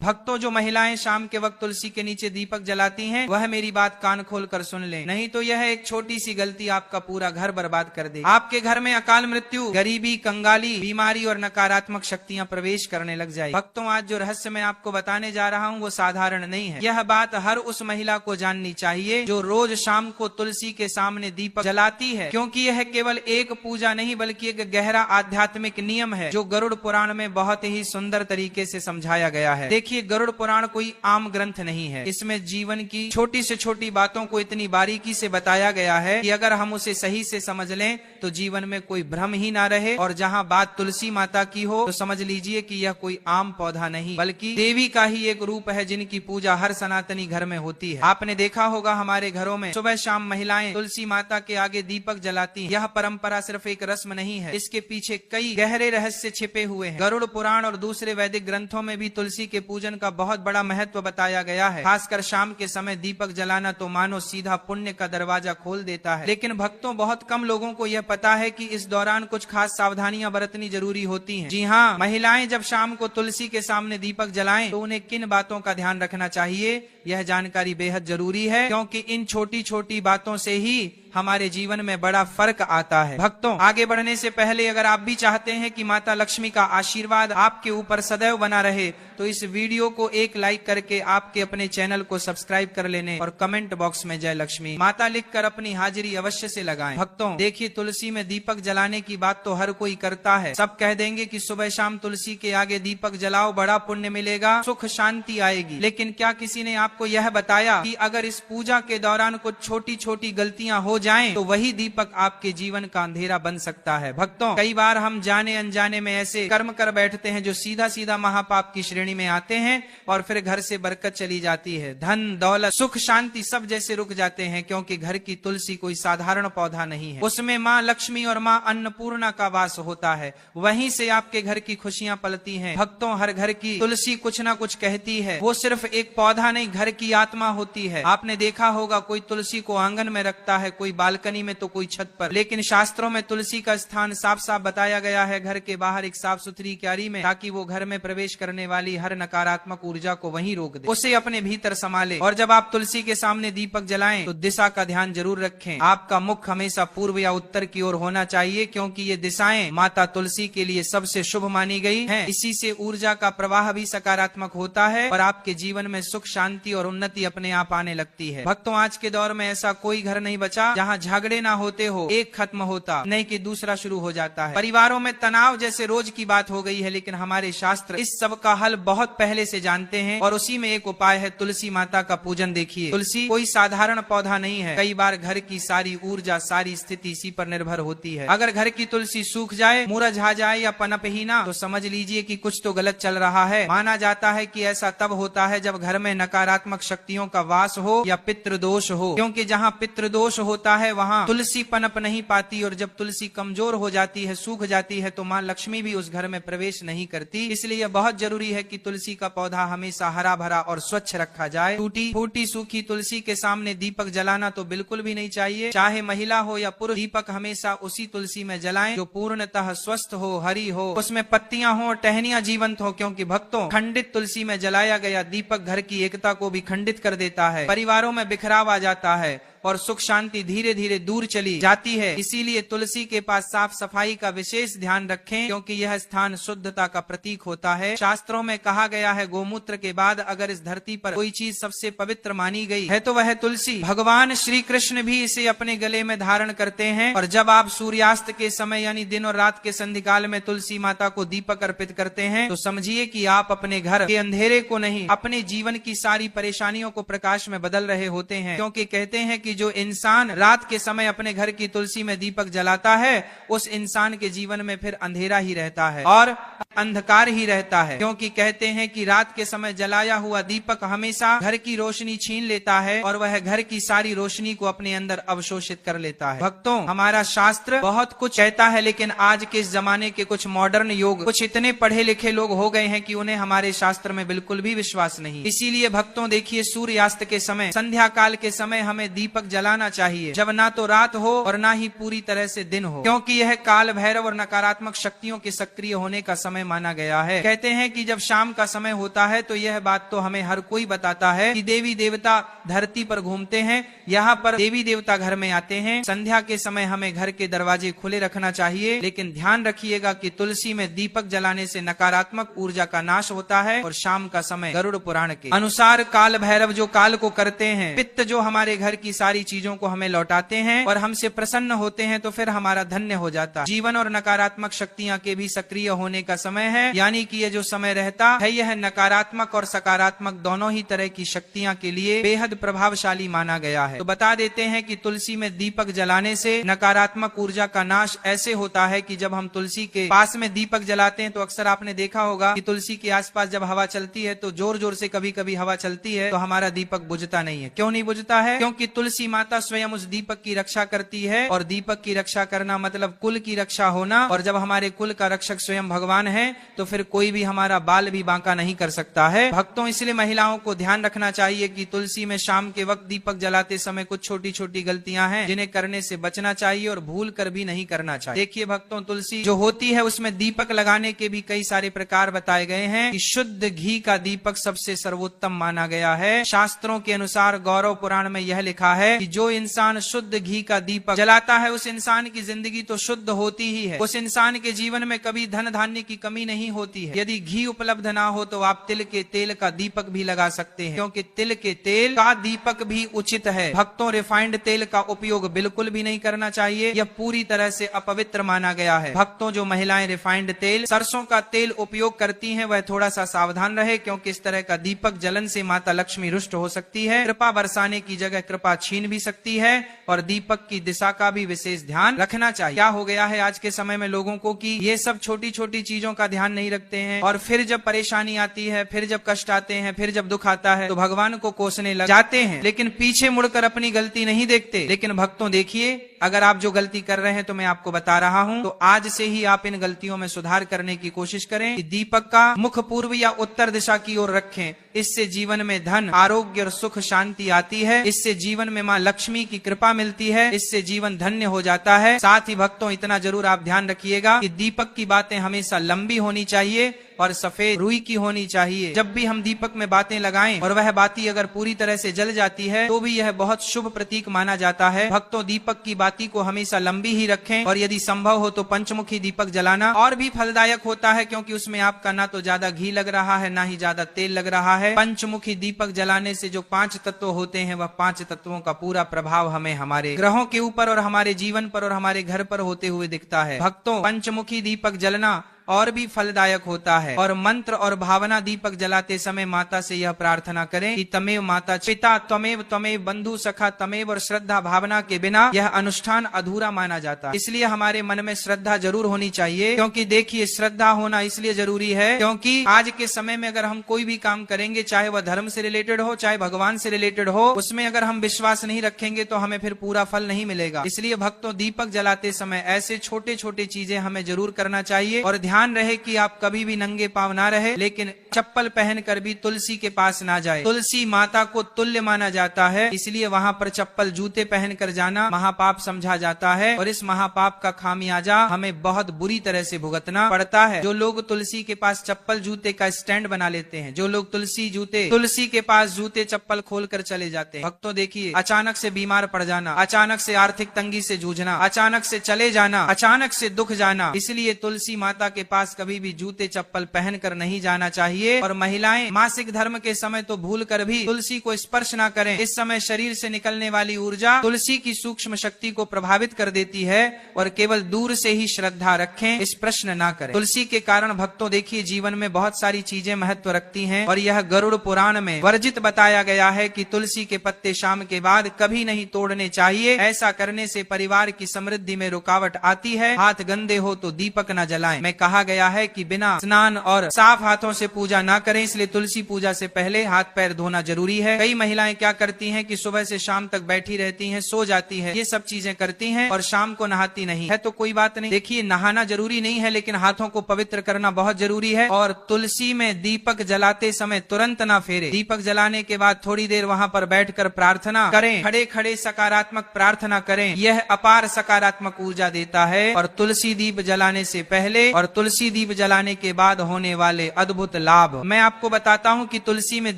भक्तों, जो महिलाएं शाम के वक्त तुलसी के नीचे दीपक जलाती हैं, वह मेरी बात कान खोल कर सुन लें, नहीं तो यह एक छोटी सी गलती आपका पूरा घर बर्बाद कर देगी। आपके घर में अकाल मृत्यु, गरीबी, कंगाली, बीमारी और नकारात्मक शक्तियां प्रवेश करने लग जाएगी। भक्तों, आज जो रहस्य मैं आपको बताने जा रहा हूं वो साधारण नहीं है। यह बात हर उस महिला को जाननी चाहिए जो रोज शाम को तुलसी के सामने दीपक जलाती है, क्योंकि यह केवल एक पूजा नहीं बल्कि एक गहरा आध्यात्मिक नियम है जो गरुड़ पुराण में बहुत ही सुंदर तरीके से समझाया गया है। देखिए, गरुड़ पुराण कोई आम ग्रंथ नहीं है। इसमें जीवन की छोटी से छोटी बातों को इतनी बारीकी से बताया गया है कि अगर हम उसे सही से समझ लें तो जीवन में कोई भ्रम ही ना रहे। और जहां बात तुलसी माता की हो तो समझ लीजिए कि यह कोई आम पौधा नहीं बल्कि देवी का ही एक रूप है जिनकी पूजा हर सनातनी घर में होती है। आपने देखा होगा हमारे घरों में सुबह शाम महिलाएं तुलसी माता के आगे दीपक जलाती हैं। यह परंपरा सिर्फ एक रस्म नहीं है, इसके पीछे कई गहरे रहस्य छिपे हुए हैं। गरुड़ पुराण और दूसरे वैदिक ग्रंथों में भी तुलसी के पूजन का बहुत बड़ा महत्व बताया गया है। खासकर शाम के समय दीपक जलाना तो मानो सीधा पुण्य का दरवाजा खोल देता है। लेकिन भक्तों, बहुत कम लोगों को यह पता है कि इस दौरान कुछ खास सावधानियां बरतनी जरूरी होती हैं। जी हाँ, महिलाएं जब शाम को तुलसी के सामने दीपक जलाएं तो उन्हें किन बातों का ध्यान रखना चाहिए, यह जानकारी बेहद जरूरी है, क्योंकि इन छोटी छोटी बातों से ही हमारे जीवन में बड़ा फर्क आता है। भक्तों, आगे बढ़ने से पहले अगर आप भी चाहते हैं कि माता लक्ष्मी का आशीर्वाद आपके ऊपर सदैव बना रहे तो इस वीडियो को एक लाइक करके आपके अपने चैनल को सब्सक्राइब कर लेने और कमेंट बॉक्स में जय लक्ष्मी माता लिखकर अपनी हाजिरी अवश्य से लगाएं। भक्तों, देखिए, तुलसी में दीपक जलाने की बात तो हर कोई करता है। सब कह देंगे कि सुबह शाम तुलसी के आगे दीपक जलाओ, बड़ा पुण्य मिलेगा, सुख शांति आएगी। लेकिन क्या किसी ने आपको यह बताया कि अगर इस पूजा के दौरान कुछ छोटी छोटी गलतियां हो जाएं तो वही दीपक आपके जीवन का अंधेरा बन सकता है। भक्तों, कई बार हम जाने अनजाने में ऐसे कर्म कर बैठते हैं जो सीधा सीधा महापाप की श्रेणी में आते हैं और फिर घर से बरकत चली जाती है, धन दौलत सुख शांति सब जैसे रुक जाते हैं, क्योंकि घर की तुलसी कोई साधारण पौधा नहीं है। उसमें माँ लक्ष्मी और माँ अन्नपूर्णा का वास होता है, वहीं से आपके घर की खुशियां पलती हैं। भक्तों, हर घर की तुलसी कुछ ना कुछ कहती है। वो सिर्फ एक पौधा नहीं, घर की आत्मा होती है। आपने देखा होगा कोई तुलसी को आंगन में रखता है, कोई बालकनी में तो कोई छत पर, लेकिन शास्त्रों में तुलसी का स्थान साफ साफ बताया गया है घर के बाहर एक साफ सुथरी क्यारी में, ताकि वो घर में प्रवेश करने वाली हर नकारात्मक ऊर्जा को वहीं रोक दे, उसे अपने भीतर संभाले। और जब आप तुलसी के सामने दीपक जलाएं तो दिशा का ध्यान जरूर रखें। आपका मुख हमेशा पूर्व या उत्तर की ओर होना चाहिए, क्योंकि ये दिशाएं माता तुलसी के लिए सबसे शुभ मानी गई हैं। इसी से ऊर्जा का प्रवाह भी सकारात्मक होता है और आपके जीवन में सुख शांति और उन्नति अपने आप आने लगती है। भक्तों, आज के दौर में ऐसा कोई घर नहीं बचा जहाँ झगड़े ना होते हो, एक खत्म होता नहीं कि दूसरा शुरू हो जाता है। परिवारों में तनाव जैसे रोज की बात हो गई है, लेकिन हमारे शास्त्र इस सब का हल बहुत पहले से जानते हैं और उसी में एक उपाय है तुलसी माता का पूजन। देखिए, तुलसी कोई साधारण पौधा नहीं है। कई बार घर की सारी ऊर्जा, सारी स्थिति इसी पर निर्भर होती है। अगर घर की तुलसी सूख जाए, मुरझा जाए या पनप ही ना, तो समझ लीजिए कि कुछ तो गलत चल रहा है। माना जाता है कि ऐसा तब होता है जब घर में नकारात्मक शक्तियों का वास हो या पितृदोष हो, क्योंकि जहाँ पितृदोष होता है वहाँ तुलसी पनप नहीं पाती, और जब तुलसी कमजोर हो जाती है, सूख जाती है, तो माँ लक्ष्मी भी उस घर में प्रवेश नहीं करती। इसलिए बहुत जरूरी है कि तुलसी का पौधा हमेशा हरा भरा और स्वच्छ रखा जाए। टूटी फूटी सूखी तुलसी के सामने दीपक जलाना तो बिल्कुल भी नहीं चाहिए। चाहे महिला हो या पुरुष, दीपक हमेशा उसी तुलसी में जलाएं जो पूर्णतः स्वस्थ हो, हरी हो, उसमें पत्तियां हो, टहनियां जीवंत हो, क्योंकि भक्तों, खंडित तुलसी में जलाया गया दीपक घर की एकता को भी खंडित कर देता है, परिवारों में बिखराव आ जाता है और सुख शांति धीरे धीरे दूर चली जाती है। इसीलिए तुलसी के पास साफ सफाई का विशेष ध्यान रखें, क्योंकि यह स्थान शुद्धता का प्रतीक होता है। शास्त्रों में कहा गया है, गोमूत्र के बाद अगर इस धरती पर कोई चीज सबसे पवित्र मानी गई है तो वह तुलसी। भगवान श्री कृष्ण भी इसे अपने गले में धारण करते हैं। और जब आप सूर्यास्त के समय यानी दिन और रात के संधि काल में तुलसी माता को दीपक अर्पित करते हैं तो समझिए कि आप अपने घर के अंधेरे को नहीं, अपने जीवन की सारी परेशानियों को प्रकाश में बदल रहे होते हैं। क्योंकि कहते हैं कि जो इंसान रात के समय अपने घर की तुलसी में दीपक जलाता है, उस इंसान के जीवन में फिर अंधेरा ही रहता है और अंधकार ही रहता है, क्योंकि कहते हैं कि रात के समय जलाया हुआ दीपक हमेशा घर की रोशनी छीन लेता है और वह घर की सारी रोशनी को अपने अंदर अवशोषित कर लेता है। भक्तों, हमारा शास्त्र बहुत कुछ कहता है, लेकिन आज के इस जमाने के कुछ मॉडर्न युग, कुछ इतने पढ़े लिखे लोग हो गए हैं कि उन्हें हमारे शास्त्र में बिल्कुल भी विश्वास नहीं। इसीलिए भक्तों देखिए, सूर्यास्त के समय, संध्या काल के समय हमें दीपक दीपक जलाना चाहिए जब ना तो रात हो और ना ही पूरी तरह से दिन हो, क्योंकि यह काल भैरव और नकारात्मक शक्तियों के सक्रिय होने का समय माना गया है। कहते हैं कि जब शाम का समय होता है तो यह बात तो हमें हर कोई बताता है कि देवी देवता धरती पर घूमते हैं, यहाँ पर देवी देवता घर में आते हैं। संध्या के समय हमें घर के दरवाजे खुले रखना चाहिए, लेकिन ध्यान रखिएगा कि तुलसी में दीपक जलाने से नकारात्मक ऊर्जा का नाश होता है। और शाम का समय गरुड़ पुराण के अनुसार काल भैरव जो काल को करते हैं, पित्त जो हमारे घर की सारी चीजों को हमें लौटाते हैं और हमसे प्रसन्न होते हैं, तो फिर हमारा धन्य हो जाता है। जीवन और नकारात्मक शक्तियां के भी सक्रिय होने का समय है, यानी कि ये जो समय रहता है यह नकारात्मक और सकारात्मक दोनों ही तरह की शक्तियां के लिए बेहद प्रभावशाली माना गया है। तो बता देते हैं कि तुलसी में दीपक जलाने से नकारात्मक ऊर्जा का नाश ऐसे होता है कि जब हम तुलसी के पास में दीपक जलाते हैं तो अक्सर आपने देखा होगा कि तुलसी के आसपास जब हवा चलती है तो जोर जोर से कभी कभी हवा चलती है तो हमारा दीपक बुझता नहीं है। क्यों नहीं बुझता है? क्योंकि तुलसी माता स्वयं उस दीपक की रक्षा करती है, और दीपक की रक्षा करना मतलब कुल की रक्षा होना। और जब हमारे कुल का रक्षक स्वयं भगवान है तो फिर कोई भी हमारा बाल भी बांका नहीं कर सकता है। भक्तों, इसलिए महिलाओं को ध्यान रखना चाहिए कि तुलसी में शाम के वक्त दीपक जलाते समय कुछ छोटी छोटी गलतियां हैं जिन्हें करने से बचना चाहिए और भूल कर भी नहीं करना चाहिए। देखिए भक्तों, तुलसी जो होती है उसमें दीपक लगाने के भी कई सारे प्रकार बताए गए हैं कि शुद्ध घी का दीपक सबसे सर्वोत्तम माना गया है। शास्त्रों के अनुसार गौरव पुराण में यह लिखा है कि जो इंसान शुद्ध घी का दीपक जलाता है उस इंसान की जिंदगी तो शुद्ध होती ही है, उस इंसान के जीवन में कभी धन धान्य की कमी नहीं होती है। यदि घी उपलब्ध ना हो तो आप तिल के तेल का दीपक भी लगा सकते हैं, क्योंकि तिल के तेल का दीपक भी उचित है। भक्तों, रिफाइंड तेल का उपयोग बिल्कुल भी नहीं करना चाहिए, यह पूरी तरह से अपवित्र माना गया है। भक्तों, जो महिलाएं रिफाइंड तेल, सरसों का तेल उपयोग करती हैं वह थोड़ा सा सावधान रहे, क्योंकि इस तरह का दीपक जलन से माता लक्ष्मी रुष्ट हो सकती है, कृपा बरसाने की जगह कृपा छीन भी सकती है, और दीपक की दिशा का भी विशेष ध्यान रखना चाहिए। क्या हो गया है आज के समय में लोगों को कि ये सब छोटी छोटी चीजों का ध्यान नहीं रखते हैं, और फिर जब परेशानी आती है, फिर जब कष्ट आते हैं, फिर जब दुख आता है तो भगवान को कोसने लग जाते हैं, लेकिन पीछे मुड़कर अपनी गलती नहीं देखते। लेकिन भक्तों देखिए, अगर आप जो गलती कर रहे हैं तो मैं आपको बता रहा हूं, तो आज से ही आप इन गलतियों में सुधार करने की कोशिश करें कि दीपक का मुख पूर्व या उत्तर दिशा की ओर रखें। इससे जीवन में धन, आरोग्य और सुख शांति आती है, इससे जीवन में माँ लक्ष्मी की कृपा मिलती है, इससे जीवन धन्य हो जाता है। साथ ही भक्तों, इतना जरूर आप ध्यान रखिएगा कि दीपक की बातें हमेशा लंबी होनी चाहिए और सफेद रुई की होनी चाहिए। जब भी हम दीपक में बातें लगाएं और वह बाती अगर पूरी तरह से जल जाती है तो भी यह बहुत शुभ प्रतीक माना जाता है। भक्तों, दीपक की बाती को हमेशा लंबी ही रखें, और यदि संभव हो तो पंचमुखी दीपक जलाना और भी फलदायक होता है, क्योंकि उसमें आपका ना तो ज्यादा घी लग रहा है ना ही ज्यादा तेल लग रहा है। पंचमुखी दीपक जलाने से जो 5 तत्व होते हैं वह 5 तत्वों का पूरा प्रभाव हमें हमारे ग्रहों के ऊपर और हमारे जीवन पर और हमारे घर पर होते हुए दिखता है। भक्तों, पंचमुखी दीपक जलना और भी फलदायक होता है, और मंत्र और भावना दीपक जलाते समय माता से यह प्रार्थना करें कि तमेव माता पिता त्वमेव त्वमेव बंधु सखा तमेव, और श्रद्धा भावना के बिना यह अनुष्ठान अधूरा माना जाता है। इसलिए हमारे मन में श्रद्धा जरूर होनी चाहिए, क्योंकि देखिए श्रद्धा होना इसलिए जरूरी है क्योंकि आज के समय में अगर हम कोई भी काम करेंगे, चाहे वह धर्म से रिलेटेड हो चाहे भगवान से रिलेटेड हो, उसमें अगर हम विश्वास नहीं रखेंगे तो हमें फिर पूरा फल नहीं मिलेगा। इसलिए भक्तों, दीपक जलाते समय ऐसे छोटे छोटे चीजें हमें जरूर करना चाहिए, और ध्यान रहे कि आप कभी भी नंगे पांव ना रहे, लेकिन चप्पल पहनकर भी तुलसी के पास ना जाए। तुलसी माता को तुल्य माना जाता है, इसलिए वहां पर चप्पल जूते पहनकर जाना महापाप समझा जाता है, और इस महापाप का खामियाजा हमें बहुत बुरी तरह से भुगतना पड़ता है। जो लोग तुलसी के पास चप्पल जूते का स्टैंड बना लेते हैं, जो लोग तुलसी के पास जूते चप्पल खोलकर चले जाते हैं, भक्तों देखिए, अचानक से बीमार पड़ जाना, अचानक से आर्थिक तंगी से जूझना, अचानक से चले जाना, अचानक से दुख जाना। इसलिए तुलसी माता के पास कभी भी जूते चप्पल पहनकर नहीं जाना चाहिए। और महिलाएं मासिक धर्म के समय तो भूल कर भी तुलसी को स्पर्श ना करें। इस समय शरीर से निकलने वाली ऊर्जा तुलसी की सूक्ष्म शक्ति को प्रभावित कर देती है, और केवल दूर से ही श्रद्धा रखें, इस प्रश्न ना करें। तुलसी के कारण भक्तों देखिए, जीवन में बहुत सारी चीजें महत्व रखती हैं, और यह गरुड़ पुराण में वर्जित बताया गया है कि तुलसी के पत्ते शाम के बाद कभी नहीं तोड़ने चाहिए। ऐसा करने से परिवार की समृद्धि में रुकावट आती है। हाथ गंदे हो तो दीपक न जलाएं। मैं कहा गया है कि बिना स्नान और साफ हाथों से पूजा ना करें, इसलिए तुलसी पूजा से पहले हाथ पैर धोना जरूरी है। कई महिलाएं क्या करती हैं कि सुबह से शाम तक बैठी रहती हैं, सो जाती है, ये सब चीजें करती हैं और शाम को नहाती नहीं है। तो कोई बात नहीं, देखिए नहाना जरूरी नहीं है, लेकिन हाथों को पवित्र करना बहुत जरूरी है। और तुलसी में दीपक जलाते समय तुरंत ना फेरे। दीपक जलाने के बाद थोड़ी देर वहां पर बैठकर प्रार्थना करें, खड़े खड़े सकारात्मक प्रार्थना करें, यह अपार सकारात्मक ऊर्जा देता है। और तुलसी दीप जलाने से पहले और तुलसी दीप जलाने के बाद होने वाले अद्भुत लाभ मैं आपको बताता हूं कि तुलसी में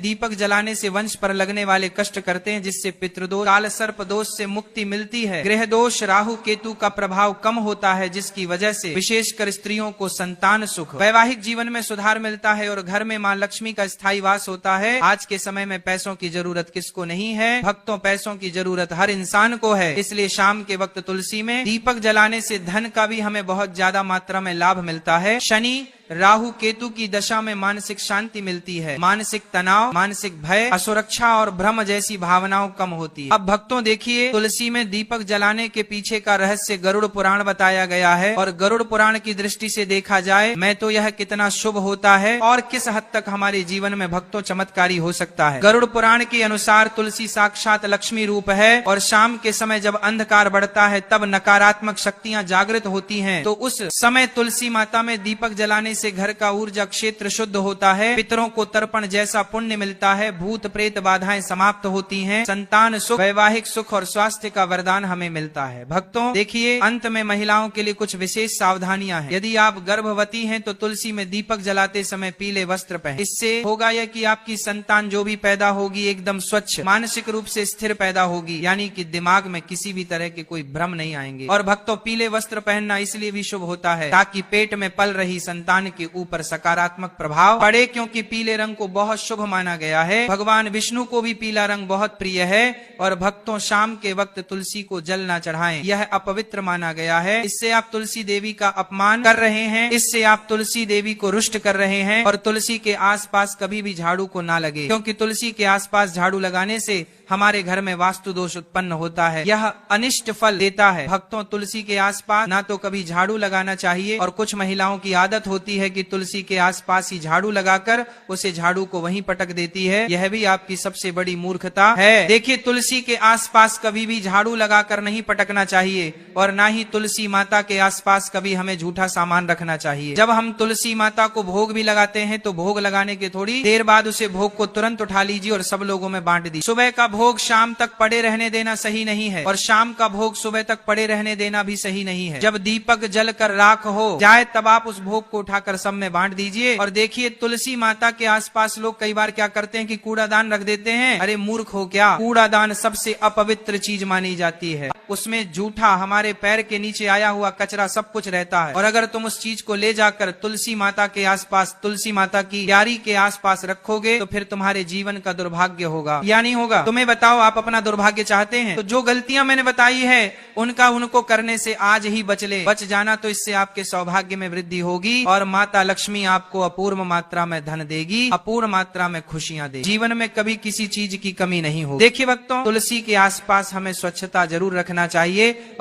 दीपक जलाने से वंश पर लगने वाले कष्ट करते हैं, जिससे पितृदोष, काल सर्प दोष से मुक्ति मिलती है। गृह दोष, राहु केतु का प्रभाव कम होता है, जिसकी वजह से विशेषकर स्त्रियों को संतान सुख, वैवाहिक जीवन में सुधार मिलता है और घर में मां लक्ष्मी का स्थायी वास होता है। आज के समय में पैसों की जरूरत किसको नहीं है? भक्तों, पैसों की जरूरत हर इंसान को है। इसलिए शाम के वक्त तुलसी में दीपक जलाने से धन का भी हमें बहुत ज्यादा मात्रा में लाभ मिलता है। शनि, राहु केतु की दशा में मानसिक शांति मिलती है, मानसिक तनाव, मानसिक भय, असुरक्षा और भ्रम जैसी भावनाओं कम होती है। अब भक्तों देखिए, तुलसी में दीपक जलाने के पीछे का रहस्य गरुड़ पुराण बताया गया है। और गरुड़ पुराण की दृष्टि से देखा जाए मैं तो यह कितना शुभ होता है और किस हद तक हमारे जीवन में भक्तों चमत्कारी हो सकता है। गरुड़ पुराण के अनुसार तुलसी साक्षात लक्ष्मी रूप है और शाम के समय जब अंधकार बढ़ता है तब नकारात्मक शक्तियां जागृत होती हैं, तो उस समय तुलसी माता में दीपक जलाने से घर का ऊर्जा क्षेत्र शुद्ध होता है, पितरों को तर्पण जैसा पुण्य मिलता है, भूत प्रेत बाधाएं समाप्त होती हैं, संतान सुख, वैवाहिक सुख और स्वास्थ्य का वरदान हमें मिलता है। भक्तों देखिए, अंत में महिलाओं के लिए कुछ विशेष सावधानियां हैं। यदि आप गर्भवती हैं तो तुलसी में दीपक जलाते समय पीले वस्त्र पहने। इससे होगा यह कि आपकी संतान जो भी पैदा होगी एकदम स्वच्छ, मानसिक रूप से स्थिर पैदा होगी, यानी कि दिमाग में किसी भी तरह के कोई भ्रम नहीं आएंगे। और भक्तों, पीले वस्त्र पहनना इसलिए भी शुभ होता है ताकि पेट में पल रही संतान के ऊपर सकारात्मक प्रभाव पड़े, क्योंकि पीले रंग को बहुत शुभ माना गया है। भगवान विष्णु को भी पीला रंग बहुत प्रिय है। और भक्तों, शाम के वक्त तुलसी को जल न चढ़ाएं, यह अपवित्र माना गया है। इससे आप तुलसी देवी का अपमान कर रहे हैं, इससे आप तुलसी देवी को रुष्ट कर रहे हैं। और तुलसी के आसपास कभी भी झाड़ू को ना लगे, क्योंकि तुलसी के आसपास झाड़ू लगाने से हमारे घर में वास्तु दोष उत्पन्न होता है, यह अनिष्ट फल देता है। भक्तों, तुलसी के आसपास ना तो कभी झाड़ू लगाना चाहिए, और कुछ महिलाओं की आदत होती है कि तुलसी के आसपास ही झाड़ू लगाकर उसे झाड़ू को वहीं पटक देती है। यह भी आपकी सबसे बड़ी मूर्खता है। देखिए, तुलसी के आसपास कभी भी झाड़ू लगाकर नहीं पटकना चाहिए, और ना ही तुलसी माता के आसपास कभी हमें झूठा सामान रखना चाहिए। जब हम तुलसी माता को भोग भी लगाते हैं तो भोग लगाने के थोड़ी देर बाद उसे भोग को तुरंत उठा लीजिए और सब लोगों में बांट दीजिए। सुबह का भोग शाम तक पड़े रहने देना सही नहीं है, और शाम का भोग सुबह तक पड़े रहने देना भी सही नहीं है। जब दीपक जलकर राख हो जाए तब आप उस भोग को उठाकर सब में बांट दीजिए। और देखिए, तुलसी माता के आसपास लोग कई बार क्या करते हैं कि कूड़ादान रख देते हैं। अरे मूर्ख हो क्या, कूड़ादान सबसे अपवित्र चीज मानी जाती है। उसमें जूठा, हमारे पैर के नीचे आया हुआ कचरा सब कुछ रहता है, और अगर तुम उस चीज को ले जाकर तुलसी माता के आसपास, तुलसी माता की क्यारी के आसपास रखोगे तो फिर तुम्हारे जीवन का दुर्भाग्य होगा या नहीं होगा? तुम्हें बताओ, आप अपना दुर्भाग्य चाहते हैं? तो जो गलतियां मैंने बताई है उनको करने से आज ही बच जाना, तो इससे आपके सौभाग्य में वृद्धि होगी और माता लक्ष्मी आपको अपूर्व मात्रा में धन देगी, अपूर्व मात्रा में खुशियां देगी। जीवन में कभी किसी चीज की कमी नहीं होगी। देखिए भक्तों, तुलसी के आसपास हमें स्वच्छता जरूर रखना चाहिए। और